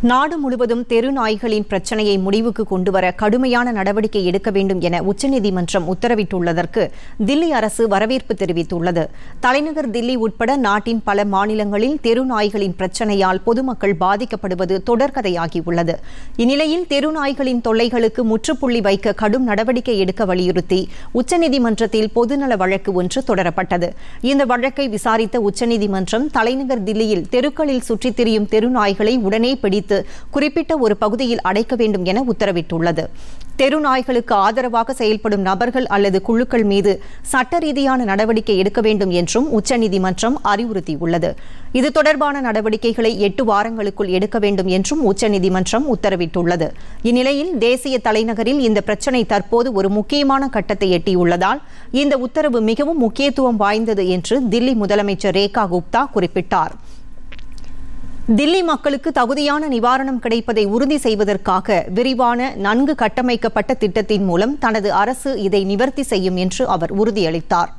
நாடு முழுவதும் தெரு நாய்களின் பிரச்சினையை முடிவுக்கு கொண்டுவர கடுமையான நடவடிக்கை எடுக்க வேண்டும் என உச்சநீதிமன்றம் உத்தரவிட்டுள்ளதற்கு தில்லி அரசு வரவேற்பு தெரிவித்துள்ளது. தலைநகர் தில்லி உட்பட நாட்டின் பல மாநிலங்களில் தெரு நாய்களின் பிரச்சினையால் பொதுமக்கள் பாதிக்கப்படுவது தொடர்கதையாகியுள்ளது. இந்நிலையில் தெரு நாய்களின் தொல்லைகளுக்கு முற்றுப்புள்ளி வைக்க கடும் நடவடிக்கை எடுக்க வலியுறுத்தி உச்சநீதிமன்றத்தில் பொதுநல வழக்கு ஒன்று தொடரப்பட்டது. இந்த வழக்கை விசாரித்த உச்சநீதிமன்றம் தலைநகர் தில்லியில் தெருக்களில் சுற்றித் திரியும் தெரு நாய்களை உடனே பிடித்து குறிப்பிட்ட ஒரு பகுதியில் அடைக்க வேண்டும் என உத்தரவிட்டுள்ளது. தெரு நாய்களுக்கு ஆதரவாக செயல்படும் நபர்கள் அல்லது குழுக்கள் மீது சட்ட ரீதியான நடவடிக்கை எடுக்க வேண்டும் என்றும் உச்சநீதிமன்றம் அறிவுறுத்தியுள்ளது. இது தொடர்பான நடவடிக்கைகளை 8 வாரங்களுக்குள் எடுக்க வேண்டும் என்றும் உச்சநீதிமன்றம் உத்தரவிட்டுள்ளது. இந்நிலையில் தேசிய தலைநகரில் இந்த பிரச்சினை தற்போது ஒரு முக்கியமான கட்டத்தை எட்டியுள்ளதால் இந்த உத்தரவு மிகவும் முக்கியத்துவம் வாய்ந்தது என்று தில்லி முதலமைச்சர் ரேகா குப்தா குறிப்பிட்டார். தில்லி மக்களுக்கு தகுதியான நிவாரணம் கிடைப்பதை உறுதி செய்வதற்காக விரிவான, நன்கு கட்டமைக்கப்பட்ட திட்டத்தின் மூலம் தனது அரசு இதை நிவர்த்தி செய்யும் என்று அவர் உறுதியளித்தார்.